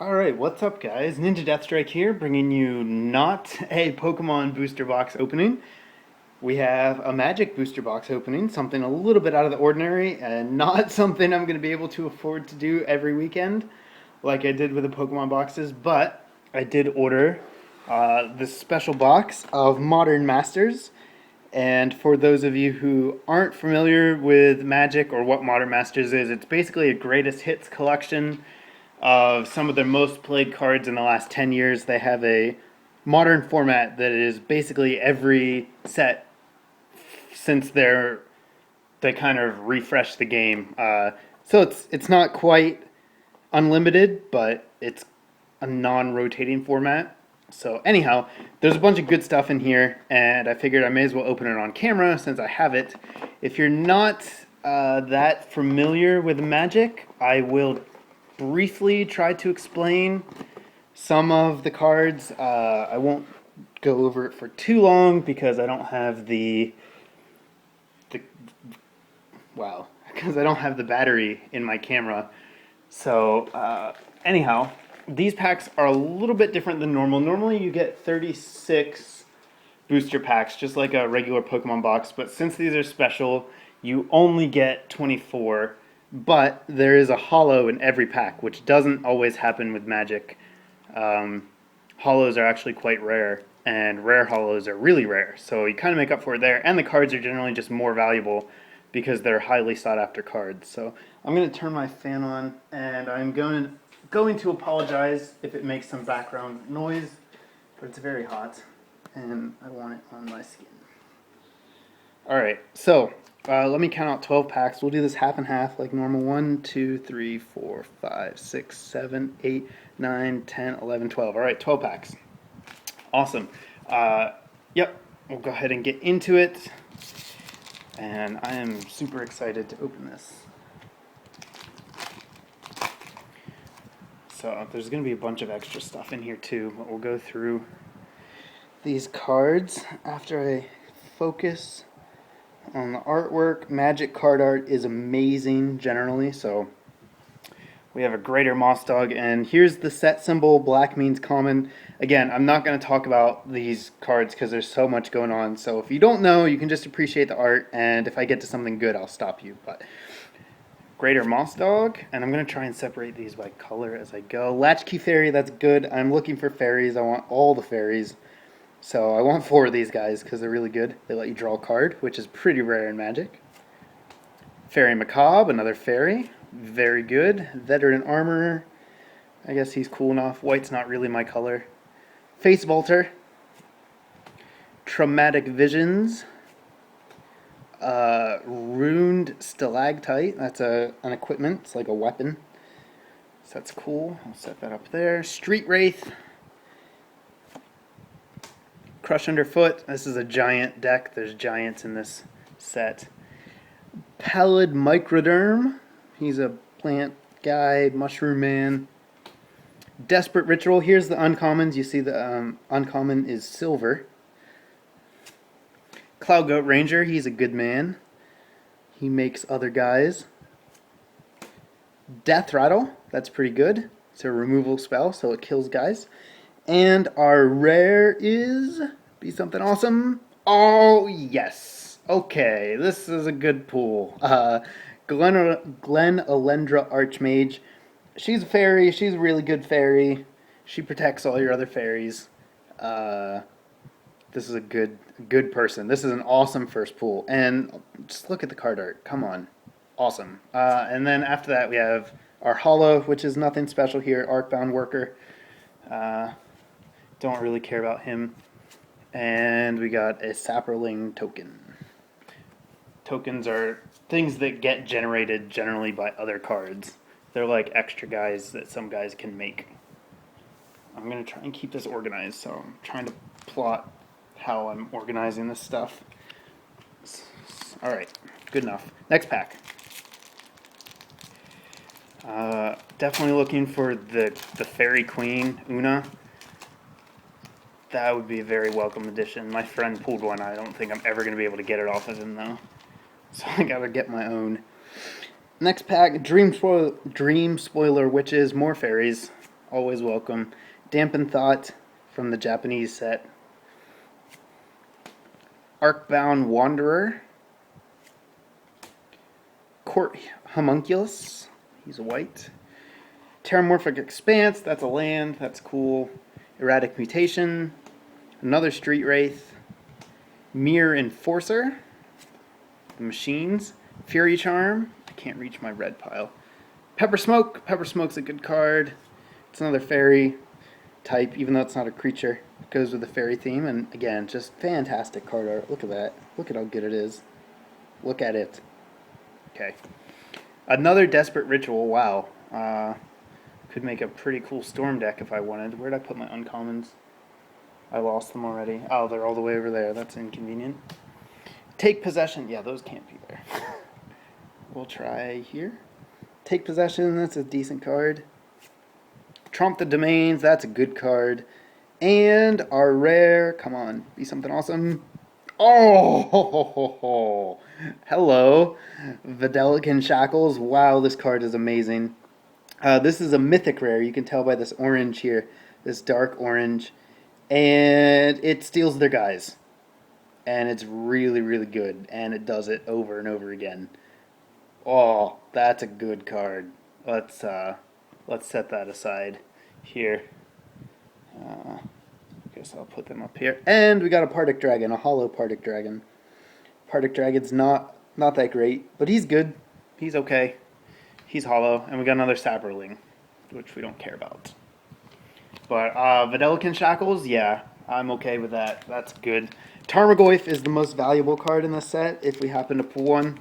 Alright, what's up guys? NinjaDeathStrike here, bringing you not a Pokemon booster box opening. We have a Magic booster box opening, something a little bit out of the ordinary, and not something I'm going to be able to afford to do every weekend, like I did with the Pokemon boxes, but I did order this special box of Modern Masters. And for those of you who aren't familiar with Magic or what Modern Masters is, it's basically a greatest hits collection of some of their most played cards in the last 10 years. They have a modern format that is basically every set since they kind of refreshed the game. So it's not quite unlimited, but it's a non-rotating format. So anyhow, there's a bunch of good stuff in here, and I figured I may as well open it on camera since I have it. If you're not that familiar with Magic, I will briefly try to explain some of the cards. I won't go over it for too long because I don't have because I don't have the battery in my camera. So anyhow, these packs are a little bit different than normal. Normally you get 36 booster packs, just like a regular Pokemon box, but since these are special, you only get 24, but there is a holo in every pack, which doesn't always happen with Magic. Holos are actually quite rare, and rare holos are really rare, so you kind of make up for it there, and the cards are generally just more valuable because they're highly sought after cards. So I'm going to turn my fan on, and I'm going to apologize if it makes some background noise, but it's very hot and I want it on my skin. Alright, so let me count out 12 packs. We'll do this half and half like normal. 1, 2, 3, 4, 5, 6, 7, 8, 9, 10, 11, 12. Alright, 12 packs. Awesome. Yep, we'll go ahead and get into it. And I am super excited to open this. So there's going to be a bunch of extra stuff in here too, but we'll go through these cards after I focus on the artwork. Magic card art is amazing generally, so we have a Greater Moss Dog, and here's the set symbol. Black means common. Again, I'm not going to talk about these cards because there's so much going on, so if you don't know, you can just appreciate the art, and if I get to something good, I'll stop you. But Greater Moss Dog, and I'm going to try and separate these by color as I go. Latchkey Fairy, that's good. I'm looking for fairies. I want all the fairies. So I want 4 of these guys because they're really good. They let you draw a card, which is pretty rare in Magic. Fairy Macabre, another fairy. Very good. Veteran Armorer. I guess he's cool enough. White's not really my color. Face Vaulter. Traumatic Visions. Runed Stalactite. That's an equipment. It's like a weapon. So that's cool. I'll set that up there. Street Wraith. Crush Underfoot. This is a giant deck. There's giants in this set. Pallid Microderm. He's a plant guy, mushroom man. Desperate Ritual. Here's the uncommons. You see the uncommon is silver. Cloud Goat Ranger. He's a good man. He makes other guys. Death Rattle. That's pretty good. It's a removal spell, so it kills guys. And our rare is be something awesome. Oh, yes. Okay, this is a good pool. Glen Alendra Archmage. She's a fairy. She's a really good fairy. She protects all your other fairies. This is a good person. This is an awesome first pool. And just look at the card art. Come on. Awesome. And then after that we have our holo, which is nothing special here. Arcbound Worker. Don't really care about him. And we got a Saproling token. Tokens are things that get generated generally by other cards. They're like extra guys that some guys can make. I'm going to try and keep this organized, so I'm trying to plot how I'm organizing this stuff. Alright, good enough. Next pack. Definitely looking for the Fairy Queen, Una. That would be a very welcome addition. My friend pulled one. I don't think I'm ever going to be able to get it off of him, though. So I gotta get my own. Next pack, Dream Spoiler Witches, more fairies. always welcome. Dampened Thought from the Japanese set. Arcbound Wanderer. Court Homunculus, he's a white. Terramorphic Expanse, that's a land, that's cool. Erratic Mutation. Another Street Wraith. Mirror Enforcer. The Machines. Fury Charm. I can't reach my red pile. Pepper Smoke. Pepper Smoke's a good card. It's another fairy type, even though it's not a creature. It goes with the fairy theme, and again, just fantastic card art. Look at that. Look at how good it is. Look at it. Okay. Another Desperate Ritual. Wow. Could make a pretty cool storm deck if I wanted. Where'd I put my uncommons? I lost them already. Oh, they're all the way over there. That's inconvenient. Take Possession. Yeah, those can't be there. We'll try here. Take Possession. That's a decent card. Trump the Domains. That's a good card. And our rare. Come on. Be something awesome. Oh! Hello. Videlican Shackles. Wow, this card is amazing. This is a mythic rare. You can tell by this orange here. This dark orange. And it steals their guys. And it's really, really good. And it does it over and over again. Oh, that's a good card. Let's set that aside here. Guess I'll put them up here. And we got a Partic Dragon, a hollow Partic Dragon. Partic Dragon's not that great, but he's good. He's okay. He's hollow. And we got another Saproling, which we don't care about. But Videlican Shackles, yeah, I'm okay with that. That's good. Tarmogoyf is the most valuable card in this set, if we happen to pull one.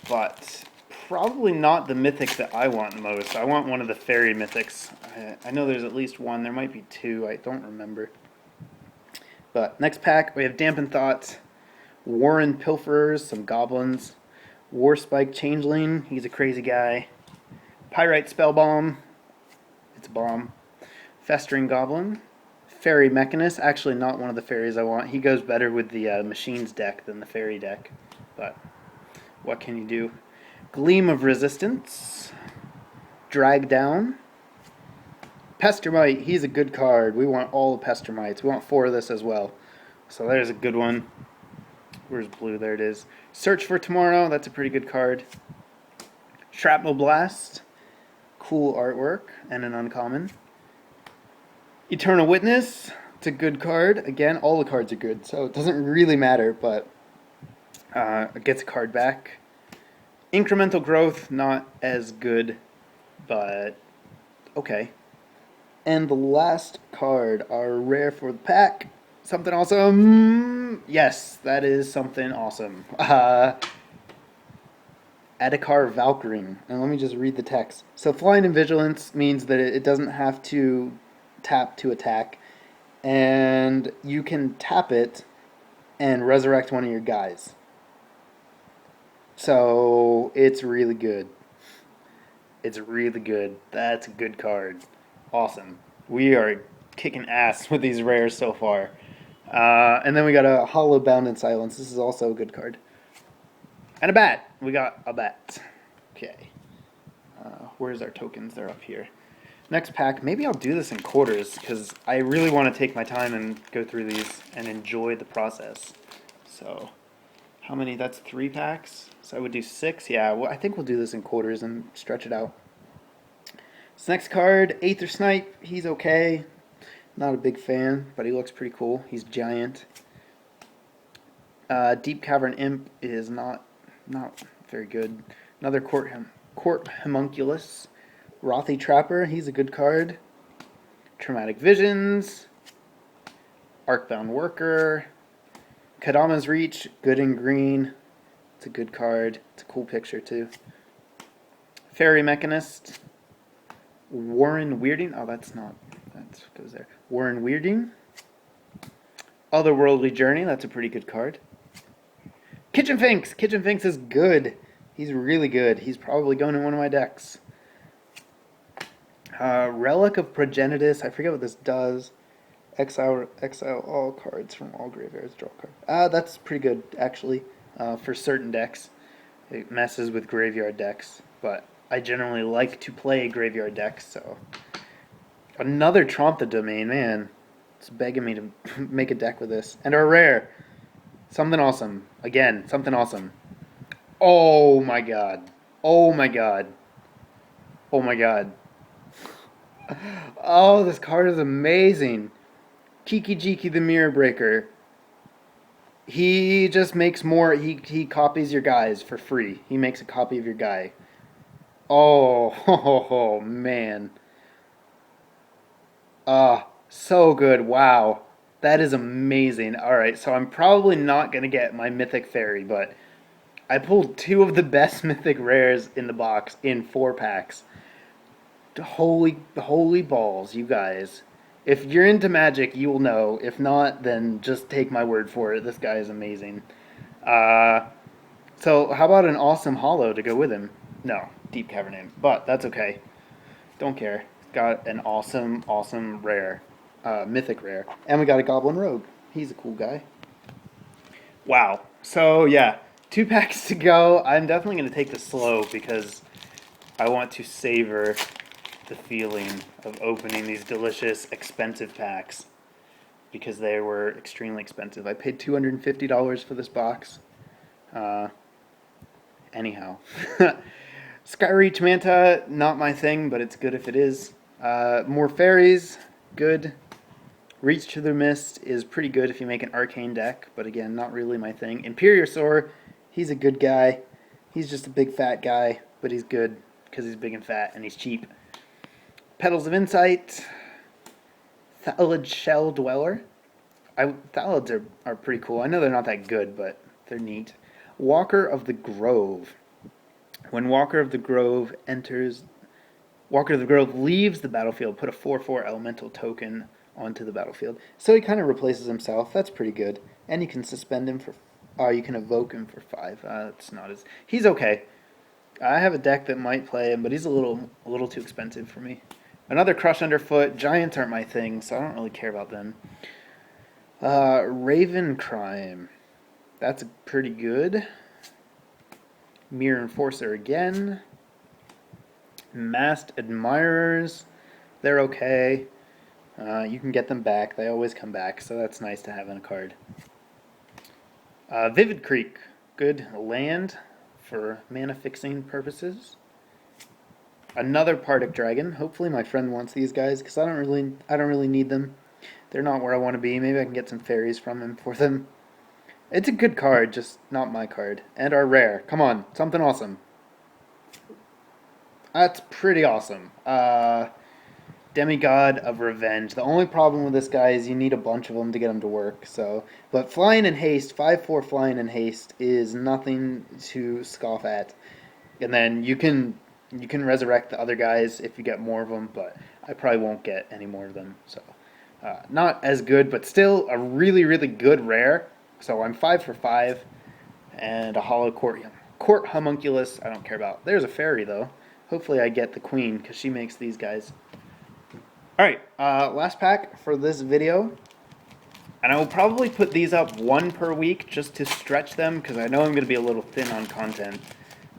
But probably not the mythic that I want most. I want one of the fairy mythics. I know there's at least one. There might be two. I don't remember. But next pack, we have Dampened Thought, Warren Pilferers, some goblins, Warspike Changeling, he's a crazy guy, Pyrite Spellbomb, it's a bomb, Festering Goblin, Fairy Mechanist, actually not one of the fairies I want. He goes better with the Machines deck than the fairy deck, but what can you do? Gleam of Resistance, Drag Down, Pestermite, he's a good card. We want all the Pestermites. We want 4 of this as well. So there's a good one. Where's blue? There it is. Search for Tomorrow, that's a pretty good card. Shrapnel Blast, cool artwork, and an uncommon. Eternal Witness, it's a good card. Again, all the cards are good, so it doesn't really matter, but it gets a card back. Incremental Growth, not as good, but okay. And the last card, our rare for the pack, something awesome. Yes, that is something awesome. Adhikar Valkyrie. And let me just read the text. So Flying and Vigilance means that it doesn't have to tap to attack. And you can tap it and resurrect one of your guys. So it's really good. It's really good. That's a good card. Awesome. We are kicking ass with these rares so far. And then we got a Hollow Bound in Silence. This is also a good card. And a bat. We got a bat. Okay. Where's our tokens? They're up here. Next pack. Maybe I'll do this in quarters because I really want to take my time and go through these and enjoy the process. So, how many? That's 3 packs. So I would do 6. Yeah, well, I think we'll do this in quarters and stretch it out. This next card, Aether Snipe, he's okay. Not a big fan, but he looks pretty cool. He's giant. Deep Cavern Imp is not very good. Another Court Homunculus. Rothy Trapper, he's a good card. Traumatic Visions. Arcbound Worker. Kadama's Reach, good in green. It's a good card. It's a cool picture too. Fairy Mechanist. Warren Weirding. Oh, that goes there. Warren Weirding. Otherworldly Journey. That's a pretty good card. Kitchen Finks. Kitchen Finks is good. He's really good. He's probably going in one of my decks. Relic of Progenitus. I forget what this does. Exile all cards from all graveyards. Draw a card. That's pretty good, actually, for certain decks. It messes with graveyard decks, but I generally like to play graveyard decks, so Another Trompe the Domain, man. It's begging me to make a deck with this. And our rare. Something awesome. Again, something awesome. Oh my god. Oh my god. Oh my god. Oh, this card is amazing. Kiki Jiki the Mirror Breaker. He just makes more. He copies your guys for free. He makes a copy of your guy. Oh, oh man. So good. Wow. That is amazing. Alright, so I'm probably not going to get my Mythic Fairy, but I pulled two of the best Mythic Rares in the box in 4 packs. Holy balls, you guys. If you're into Magic, you will know. If not, then just take my word for it. This guy is amazing. Uh, so how about an awesome holo to go with him? No, Deep Cavern, but that's okay. Don't care. Got an awesome rare. Mythic rare. And we got a Goblin Rogue. He's a cool guy. Wow. So, yeah. 2 packs to go. I'm definitely going to take this slow because I want to savor the feeling of opening these delicious, expensive packs. Because they were extremely expensive. I paid $250 for this box. Anyhow. Skyreach Manta, not my thing, but it's good if it is. More fairies, good. Reach to the Mist is pretty good if you make an arcane deck, but again, not really my thing. Imperiosaur, he's a good guy. He's just a big fat guy, but he's good because he's big and fat and he's cheap. Petals of Insight, Thallid Shell Dweller. Thallids are pretty cool. I know they're not that good, but they're neat. Walker of the Grove. When Walker of the Grove leaves the battlefield, put a 4/4 elemental token onto the battlefield. So he kind of replaces himself. That's pretty good. And you can suspend him for... you can evoke him for 5. That's not as... He's okay. I have a deck that might play him, but he's a little too expensive for me. Another Crush Underfoot. Giants aren't my thing, so I don't really care about them. Raven Crime. That's pretty good. Mirror Enforcer again. Masked Admirers. They're okay. You can get them back. They always come back, so that's nice to have in a card. Vivid Creek. Good land for mana fixing purposes. Another Pardic Dragon. Hopefully my friend wants these guys, because I don't really need them. They're not where I want to be. Maybe I can get some fairies from him for them. It's a good card, just not my card. And our rare. Come on, something awesome. That's pretty awesome. Demigod of Revenge. The only problem with this guy is you need a bunch of them to get him to work. So, but Flying and Haste, 5/4 Flying and Haste is nothing to scoff at. And then you can resurrect the other guys if you get more of them, but I probably won't get any more of them. So, not as good, but still a really good rare. So I'm 5 for 5, and a Hollow Court Homunculus. I don't care about. There's a fairy though. Hopefully I get the queen because she makes these guys. All right, last pack for this video, and I will probably put these up 1 per week just to stretch them because I know I'm going to be a little thin on content.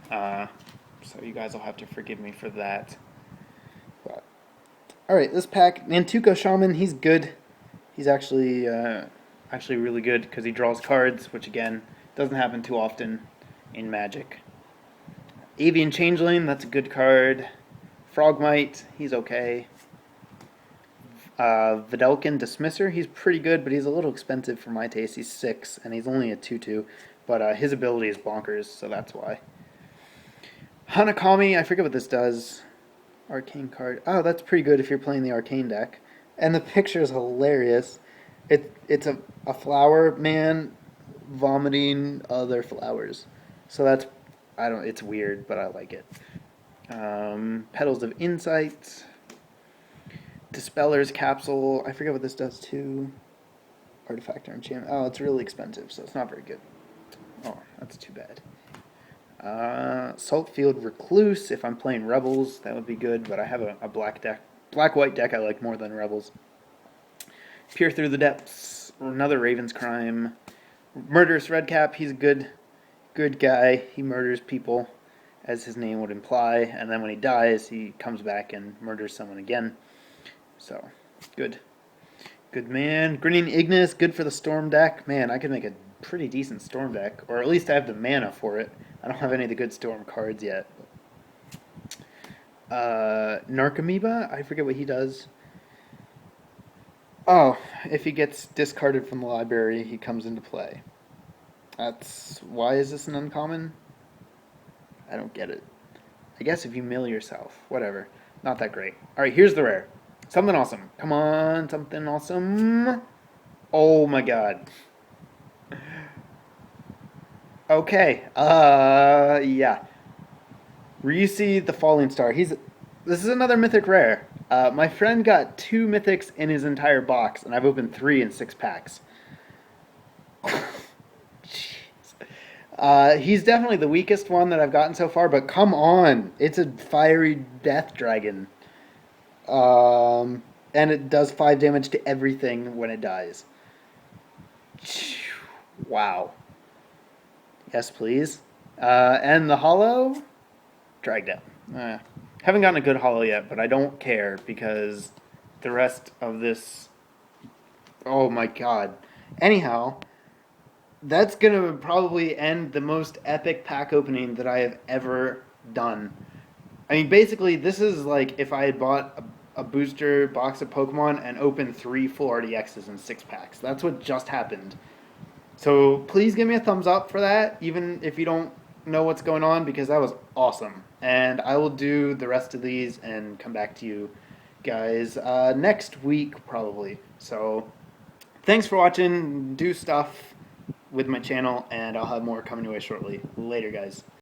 So you guys will have to forgive me for that. But, all right, this pack, Nantuko Shaman, he's good. He's actually really good because he draws cards, which again doesn't happen too often in Magic. Avian Changeling, that's a good card. Frogmite, he's okay. Vidalkin Dismisser, he's pretty good, but he's a little expensive for my taste. He's 6, and he's only a 2/2, but his ability is bonkers, so that's why. Hanakami, I forget what this does. Arcane card. Oh, that's pretty good if you're playing the Arcane deck. And the picture is hilarious. It's a flower man vomiting other flowers. So that's, it's weird, but I like it. Petals of Insight. Dispeller's Capsule. I forget what this does too. Artifact or enchantment. Oh, it's really expensive, so it's not very good. Oh, that's too bad. Saltfield Recluse. If I'm playing Rebels, that would be good, but I have a black-white deck I like more than Rebels. Peer Through the Depths. Another Raven's Crime. Murderous Redcap. He's a good guy. He murders people, as his name would imply, and then when he dies, he comes back and murders someone again. So, good. Good, man. Grinning Ignis, good for the Storm deck. Man, I could make a pretty decent Storm deck, or at least I have the mana for it. I don't have any of the good Storm cards yet. Narcomoeba, I forget what he does. Oh, if he gets discarded from the library, he comes into play. Why is this an uncommon? I don't get it. I guess if you mill yourself. Whatever. Not that great. Alright, here's the rare. Something awesome. Come on, something awesome. Oh my god. Okay. Yeah. Ryusi the Falling Star. This is another mythic rare. My friend got 2 mythics in his entire box, and I've opened 3 in 6 packs. He's definitely the weakest one that I've gotten so far, but come on. It's a fiery death dragon. And it does 5 damage to everything when it dies. Wow. Yes, please. And the holo? Dragged out. Haven't gotten a good holo yet, but I don't care because the rest of this... Oh my god. Anyhow, that's going to probably end the most epic pack opening that I have ever done. I mean, basically, this is like if I had bought a booster box of Pokemon and opened 3 full RDXs in 6 packs. That's what just happened. So please give me a thumbs up for that, even if you don't know what's going on, because that was awesome. And I will do the rest of these and come back to you guys next week, probably. So thanks for watching. Do stuff with my channel, and I'll have more coming your way shortly. Later, guys.